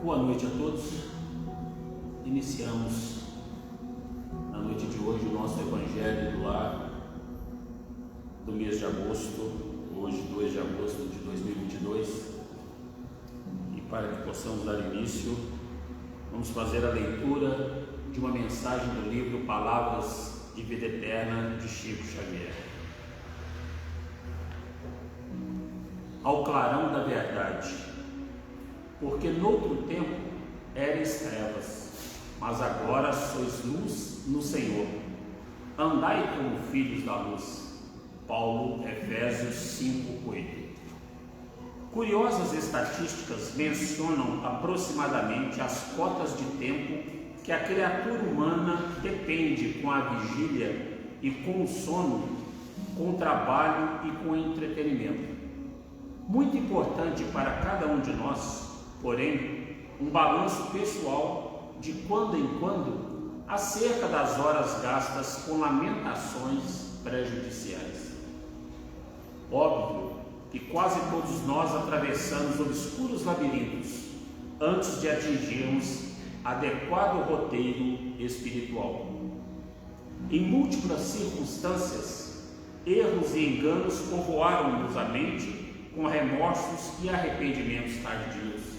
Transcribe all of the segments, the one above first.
Boa noite a todos. Iniciamos na noite de hoje o nosso Evangelho do Lar do mês de agosto, hoje 2 de agosto de 2022. E para que possamos dar início, vamos fazer a leitura de uma mensagem do livro Palavras de Vida Eterna de Chico Xavier. Ao clarão da verdade. Porque noutro tempo eres trevas, mas agora sois luz no Senhor. Andai como filhos da luz. Paulo, Efésios 5:8. Curiosas estatísticas mencionam aproximadamente as cotas de tempo que a criatura humana depende com a vigília e com o sono, com o trabalho e com o entretenimento. Muito importante para cada um de nós, porém, um balanço pessoal de quando em quando acerca das horas gastas com lamentações prejudiciais. Óbvio que quase todos nós atravessamos obscuros labirintos antes de atingirmos adequado roteiro espiritual. Em múltiplas circunstâncias, erros e enganos povoaram-nos a mente com remorsos e arrependimentos tardios.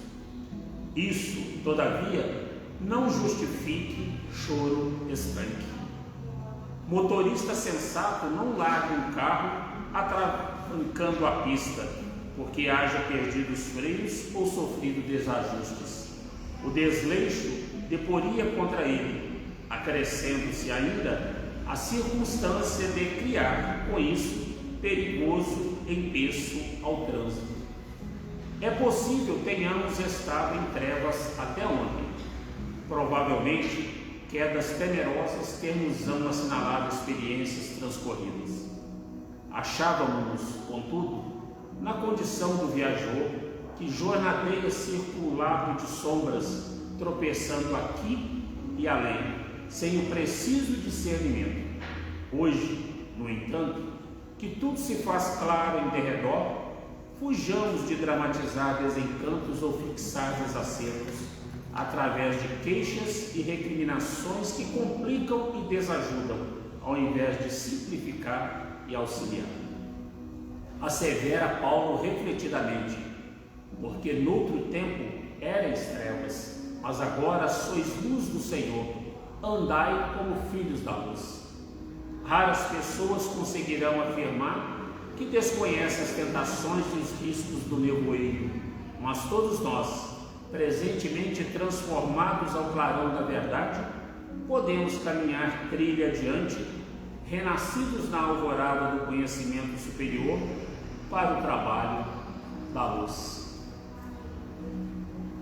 Isso, todavia, não justifique choro estanque. Motorista sensato não larga um carro atravancando a pista, porque haja perdido os freios ou sofrido desajustes. O desleixo deporia contra ele, acrescendo-se ainda a circunstância de criar, com isso, perigoso empeço ao trânsito. É possível tenhamos estado em trevas até ontem. Provavelmente, quedas temerosas ter-nos-ão assinalado experiências transcorridas. Achávamos-nos, contudo, na condição do viajor que jornadeia circulado de sombras, tropeçando aqui e além, sem o preciso discernimento. Hoje, no entanto, que tudo se faz claro em derredor, fujamos de dramatizar desencantos ou fixar desacertos através de queixas e recriminações que complicam e desajudam, ao invés de simplificar e auxiliar. Assevera Paulo refletidamente: porque noutro tempo erais trevas, mas agora sois luz do Senhor, andai como filhos da luz. Raras pessoas conseguirão afirmar que desconhece as tentações e os riscos do nevoeiro, mas todos nós, presentemente transformados ao clarão da verdade, podemos caminhar trilha adiante, renascidos na alvorada do conhecimento superior, para o trabalho da luz.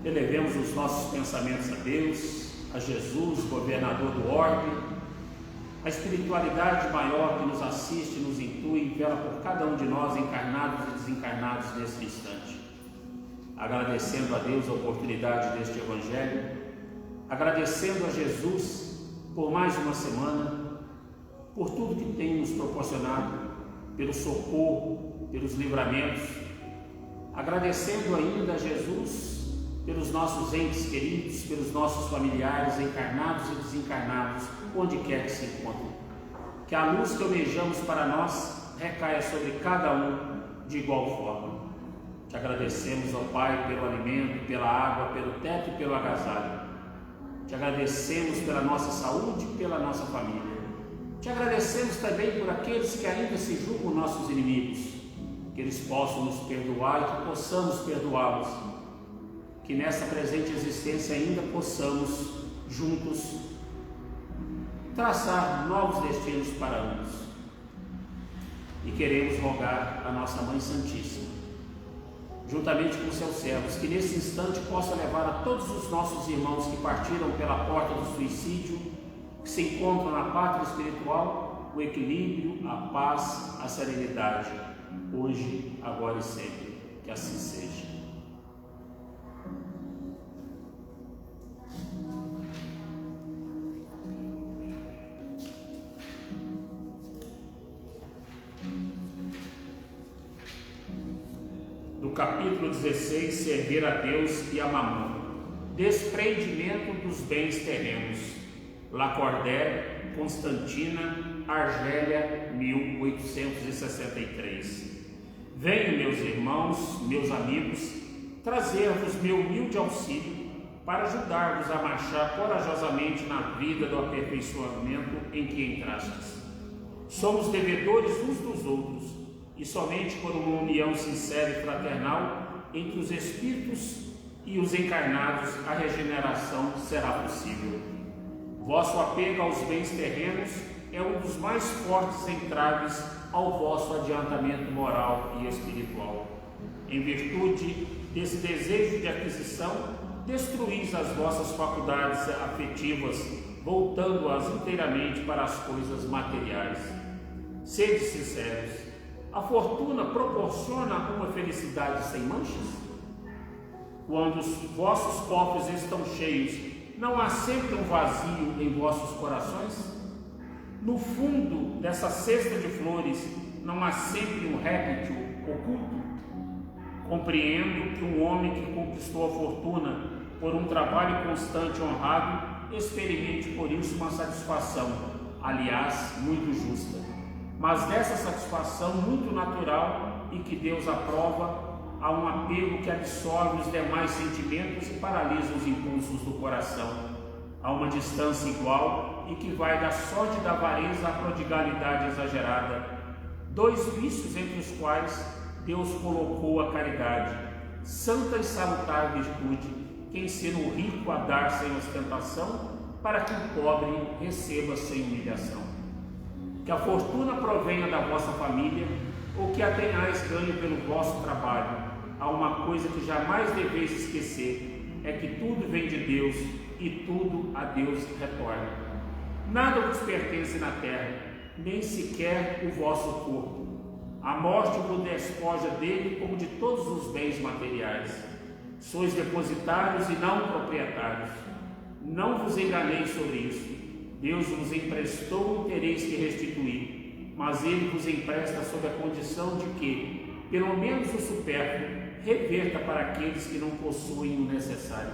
Elevemos os nossos pensamentos a Deus, a Jesus, governador do orbe, a espiritualidade maior que nos assiste, nos intui e vela por cada um de nós, encarnados e desencarnados neste instante. Agradecendo a Deus a oportunidade deste Evangelho, agradecendo a Jesus por mais uma semana, por tudo que tem nos proporcionado, pelo socorro, pelos livramentos, agradecendo ainda a Jesus pelos nossos entes queridos, pelos nossos familiares encarnados e desencarnados, onde quer que se encontrem. Que a luz que almejamos para nós recaia sobre cada um de igual forma. Te agradecemos, ó Pai, pelo alimento, pela água, pelo teto e pelo agasalho. Te agradecemos pela nossa saúde e pela nossa família. Te agradecemos também por aqueles que ainda se julgam nossos inimigos, que eles possam nos perdoar e que possamos perdoá-los. Que nessa presente existência ainda possamos, juntos, traçar novos destinos para ambos. E queremos rogar a nossa Mãe Santíssima, juntamente com seus servos, que nesse instante possa levar a todos os nossos irmãos que partiram pela porta do suicídio, que se encontram na pátria espiritual, o equilíbrio, a paz, a serenidade, hoje, agora e sempre. Que assim seja. capítulo 16, servir a Deus e a Mamon. Desprendimento dos bens terrenos. Lacordaire, Constantina, Argélia, 1863. Venho, meus irmãos, meus amigos, trazer-vos meu humilde auxílio para ajudar-vos a marchar corajosamente na vida do aperfeiçoamento em que entrastes. Somos devedores uns dos outros, e somente por uma união sincera e fraternal entre os espíritos e os encarnados a regeneração será possível. Vosso apego aos bens terrenos é um dos mais fortes entraves ao vosso adiantamento moral e espiritual. Em virtude desse desejo de aquisição, destruís as vossas faculdades afetivas, voltando-as inteiramente para as coisas materiais. Sede sinceros, a fortuna proporciona uma felicidade sem manchas? Quando os vossos cofres estão cheios, não há sempre um vazio em vossos corações? No fundo dessa cesta de flores, não há sempre um réptil oculto? Compreendo que um homem que conquistou a fortuna por um trabalho constante e honrado experimente por isso uma satisfação, aliás, muito justa. Mas dessa satisfação muito natural e que Deus aprova, há um apego que absorve os demais sentimentos e paralisa os impulsos do coração. Há uma distância igual e que vai da sorte da avareza à prodigalidade exagerada, dois vícios entre os quais Deus colocou a caridade, santa e salutar virtude, que ensina o rico a dar sem ostentação, para que o pobre receba sem humilhação. Que a fortuna provenha da vossa família, ou que a tenhais ganho pelo vosso trabalho, há uma coisa que jamais deveis esquecer, é que tudo vem de Deus e tudo a Deus retorna. Nada vos pertence na terra, nem sequer o vosso corpo. A morte vos despoja dele como de todos os bens materiais. Sois depositários e não proprietários. Não vos enganeis sobre isso. Deus vos emprestou e tereis que restituir, mas ele vos empresta sob a condição de que, pelo menos o supérfluo, reverta para aqueles que não possuem o necessário.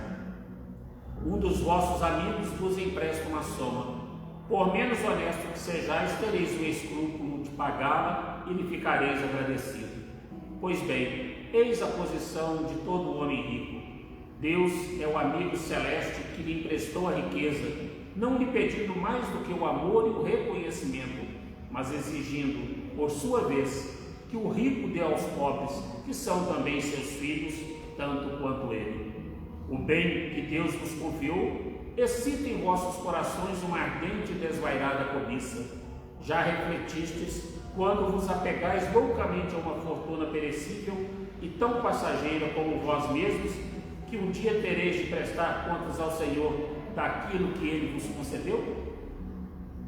Um dos vossos amigos vos empresta uma soma. Por menos honesto que sejais, tereis o escrúpulo de pagá-la e lhe ficareis agradecido. Pois bem, eis a posição de todo homem rico. Deus é o amigo celeste que lhe emprestou a riqueza, não lhe pedindo mais do que o amor e o reconhecimento, mas exigindo, por sua vez, que o rico dê aos pobres, que são também seus filhos, tanto quanto ele. O bem que Deus vos confiou excita em vossos corações uma ardente e desvairada cobiça. Já refletistes quando vos apegais loucamente a uma fortuna perecível e tão passageira como vós mesmos, que um dia tereis de prestar contas ao Senhor daquilo que Ele vos concedeu?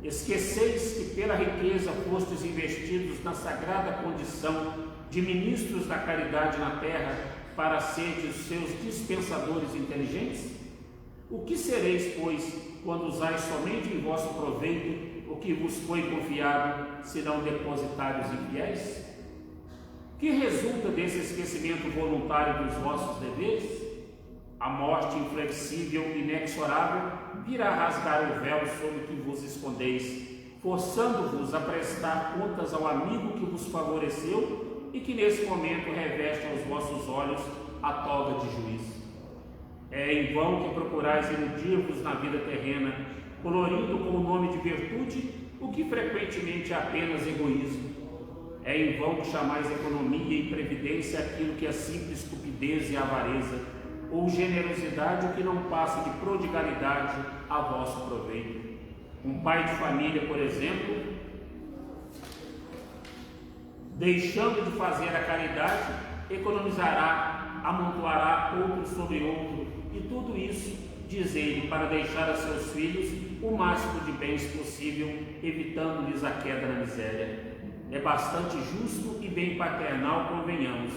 Esqueceis que pela riqueza fostes investidos na sagrada condição de ministros da caridade na terra, para serdes os seus dispensadores inteligentes? O que sereis, pois, quando usais somente em vosso proveito o que vos foi confiado, senão depositários infiéis? Que resulta desse esquecimento voluntário dos vossos deveres? A morte inflexível e inexorável virá rasgar o véu sobre o que vos escondeis, forçando-vos a prestar contas ao amigo que vos favoreceu e que nesse momento reveste aos vossos olhos a toga de juízo. É em vão que procurais iludir-vos na vida terrena, colorindo com o nome de virtude o que frequentemente é apenas egoísmo. É em vão que chamais economia e previdência aquilo que é simples estupidez e avareza, ou generosidade o que não passa de prodigalidade a vosso proveito. Um pai de família, por exemplo, deixando de fazer a caridade, economizará, amontoará outro sobre outro, e tudo isso, diz ele, para deixar a seus filhos o máximo de bens possível, evitando-lhes a queda na miséria. É bastante justo e bem paternal, convenhamos,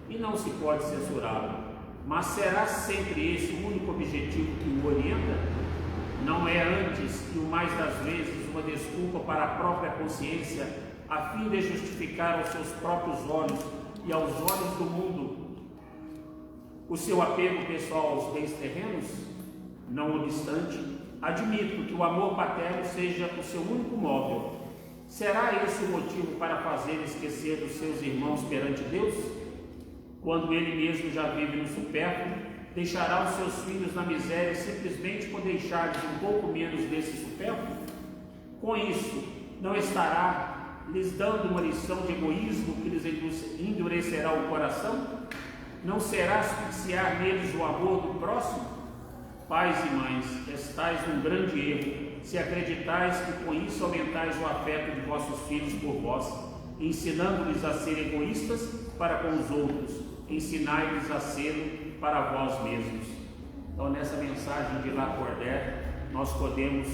e não se pode censurá-lo. Mas será sempre esse o único objetivo que o orienta? Não é antes, e o mais das vezes, uma desculpa para a própria consciência, a fim de justificar aos seus próprios olhos e aos olhos do mundo o seu apego pessoal aos bens terrenos? Não obstante, admito que o amor paterno seja o seu único móvel. Será esse o motivo para fazer esquecer dos seus irmãos perante Deus? Quando ele mesmo já vive no supérfluo, deixará os seus filhos na miséria simplesmente por deixar-lhes um pouco menos desse supérfluo? Com isso, não estará lhes dando uma lição de egoísmo que lhes endurecerá o coração? Não será asfixiar neles o amor do próximo? Pais e mães, estais num grande erro, se acreditais que com isso aumentais o afeto de vossos filhos por vós, ensinando-lhes a serem egoístas para com os outros, ensinai-lhes a serem para vós mesmos. Então, nessa mensagem de Lacordaire, nós podemos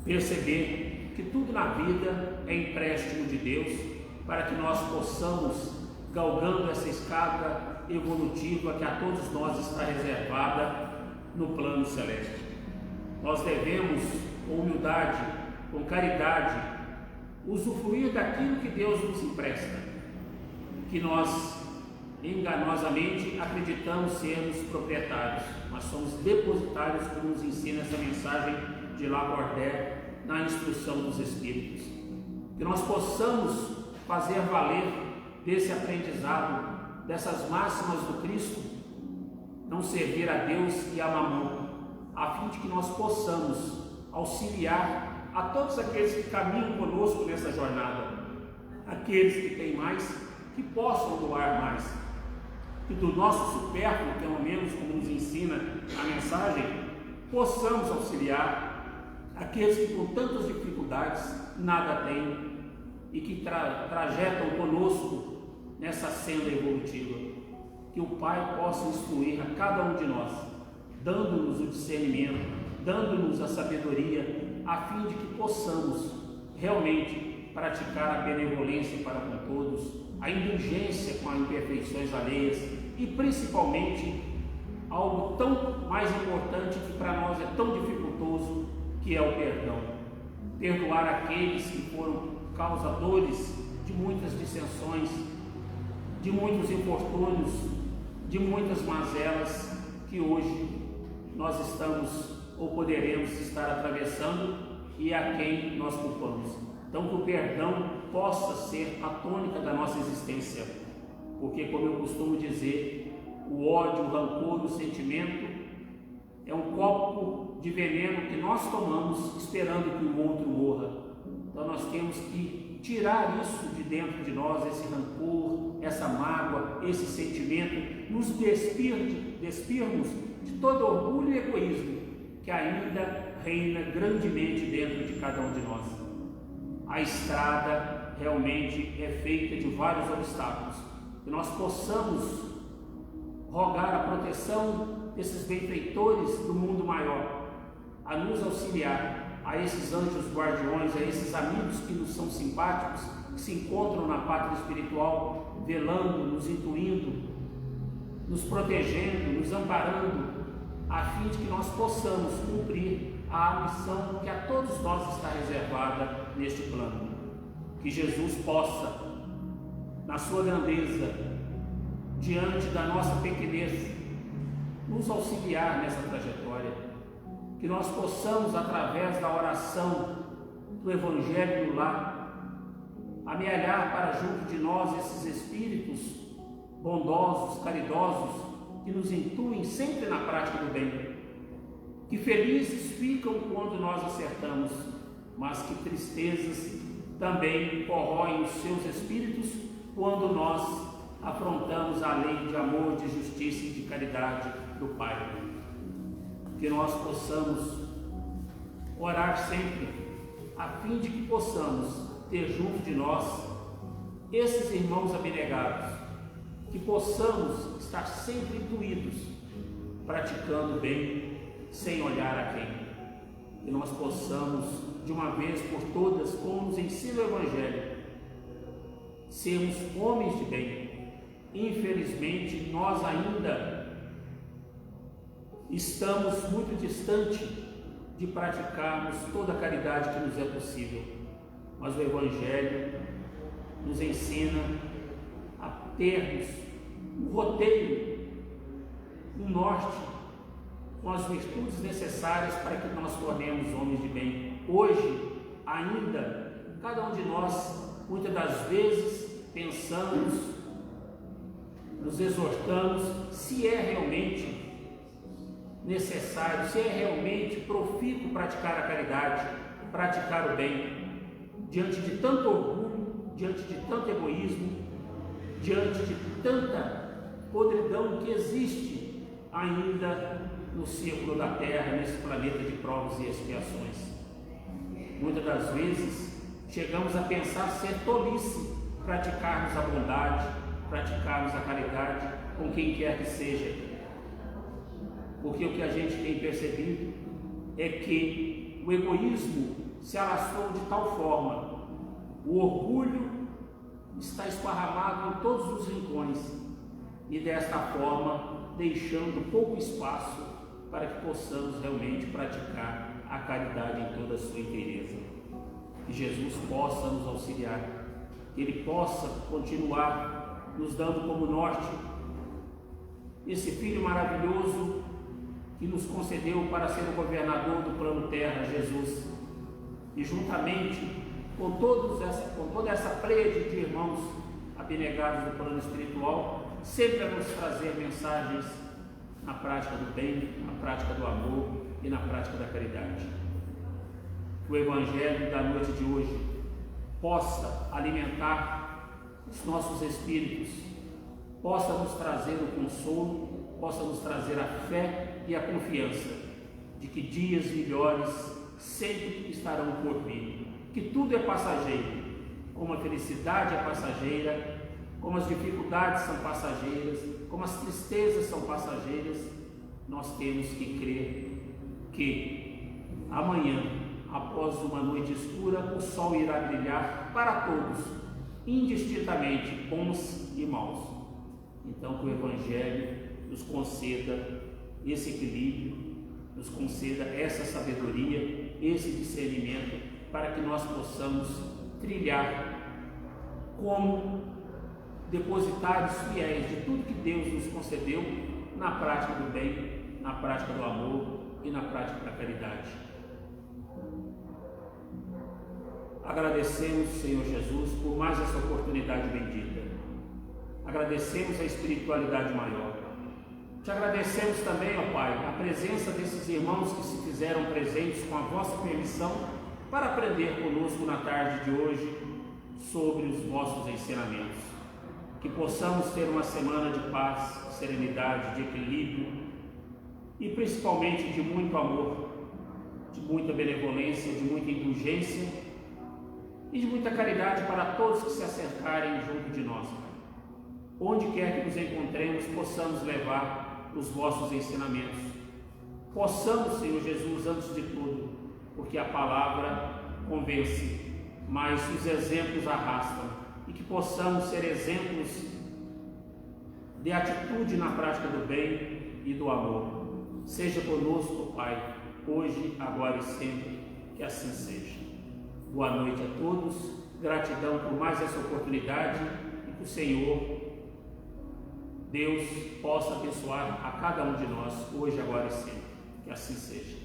perceber que tudo na vida é empréstimo de Deus para que nós possamos, galgando essa escada evolutiva que a todos nós está reservada no plano celeste. Nós devemos, com humildade, com caridade, usufruir daquilo que Deus nos empresta, que nós enganosamente acreditamos sermos proprietários, mas somos depositários, como nos ensina essa mensagem de Lacordaire na instrução dos Espíritos. Que nós possamos fazer valer desse aprendizado, dessas máximas do Cristo, não servir a Deus e a Mamon, a fim de que nós possamos auxiliar a todos aqueles que caminham conosco nessa jornada, aqueles que têm mais, que possam doar mais, e do nosso supérfluo, pelo menos como nos ensina a mensagem, possamos auxiliar aqueles que com tantas dificuldades nada têm e que trajetam conosco nessa senda evolutiva. Que o Pai possa instruir a cada um de nós, dando-nos o discernimento, dando-nos a sabedoria, a fim de que possamos realmente praticar a benevolência para com todos, a indulgência com as imperfeições alheias e principalmente algo tão mais importante que para nós é tão dificultoso, que é o perdão. Perdoar aqueles que foram causadores de muitas dissensões, de muitos infortúnios, de muitas mazelas que hoje nós estamos ou poderemos estar atravessando e a quem nós culpamos. Então, que o perdão possa ser a tônica da nossa existência, porque, como eu costumo dizer, o ódio, o rancor, o sentimento é um copo de veneno que nós tomamos esperando que o outro morra. Então, nós temos que tirar isso de dentro de nós, esse rancor, essa mágoa, esse sentimento, nos despirmos de todo orgulho e egoísmo que ainda reina grandemente dentro de cada um de nós. A estrada realmente é feita de vários obstáculos, que nós possamos rogar a proteção desses benfeitores do mundo maior, a nos auxiliar, a esses anjos guardiões, a esses amigos que nos são simpáticos, que se encontram na pátria espiritual, velando, nos intuindo, nos protegendo, nos amparando, a fim de que nós possamos cumprir a missão que a todos nós está reservada neste plano. Que Jesus possa, na sua grandeza, diante da nossa pequenez, nos auxiliar nessa trajetória. Que nós possamos, através da oração do Evangelho no lar, amealhar para junto de nós esses espíritos bondosos, caridosos, que nos intuem sempre na prática do bem. Que felizes ficam quando nós acertamos, mas que tristezas também corroem os seus espíritos quando nós afrontamos a lei de amor, de justiça e de caridade do Pai. Que nós possamos orar sempre, a fim de que possamos ter junto de nós esses irmãos abnegados, que possamos estar sempre intuídos, praticando o bem, sem olhar a quem. Que nós possamos, de uma vez por todas, como nos ensina o Evangelho, sermos homens de bem. Infelizmente, nós ainda estamos muito distante de praticarmos toda a caridade que nos é possível, mas o Evangelho nos ensina a termos um roteiro, um norte, com as virtudes necessárias para que nós tornemos homens de bem. Hoje, ainda, cada um de nós, muitas das vezes, pensamos, nos exortamos se é realmente necessário, se é realmente profícuo praticar a caridade, praticar o bem, diante de tanto orgulho, diante de tanto egoísmo, diante de tanta podridão que existe ainda no círculo da Terra, nesse planeta de provas e expiações. Muitas das vezes chegamos a pensar ser tolice praticarmos a bondade, praticarmos a caridade com quem quer que seja, porque o que a gente tem percebido é que o egoísmo se alastrou de tal forma, o orgulho está esparramado em todos os rincões e desta forma deixando pouco espaço para que possamos realmente praticar a caridade em toda a sua inteireza. Que Jesus possa nos auxiliar, que Ele possa continuar nos dando como norte esse Filho maravilhoso que nos concedeu para ser o governador do plano terra, Jesus, e juntamente com toda essa pleiade de irmãos abnegados do plano espiritual, sempre a nos trazer mensagens na prática do bem, na prática do amor e na prática da caridade. Que o Evangelho da noite de hoje possa alimentar os nossos espíritos, possa nos trazer o consolo, possa nos trazer a fé e a confiança de que dias melhores sempre estarão por vir, que tudo é passageiro, como a felicidade é passageira, como as dificuldades são passageiras, como as tristezas são passageiras. Nós temos que crer que amanhã, após uma noite escura, o sol irá brilhar para todos, indistintamente bons e maus. Então, que o Evangelho nos conceda esse equilíbrio, nos conceda essa sabedoria, esse discernimento, para que nós possamos trilhar como depositários fiéis de tudo que Deus nos concedeu na prática do bem, na prática do amor e na prática da caridade. Agradecemos, Senhor Jesus, por mais essa oportunidade bendita. Agradecemos a espiritualidade maior. Te agradecemos também, ó Pai, a presença desses irmãos que se fizeram presentes com a vossa permissão para aprender conosco na tarde de hoje sobre os vossos ensinamentos. Que possamos ter uma semana de paz, de serenidade, de equilíbrio e principalmente de muito amor, de muita benevolência, de muita indulgência e de muita caridade para todos que se acercarem junto de nós, Pai. Onde quer que nos encontremos, possamos levar os vossos ensinamentos. Possamos, Senhor Jesus, antes de tudo, porque a palavra convence, mas os exemplos arrastam, e que possamos ser exemplos de atitude na prática do bem e do amor. Seja conosco, Pai, hoje, agora e sempre, que assim seja. Boa noite a todos, gratidão por mais essa oportunidade e que o Senhor, Deus, possa abençoar a cada um de nós, hoje, agora e sempre. Que assim seja.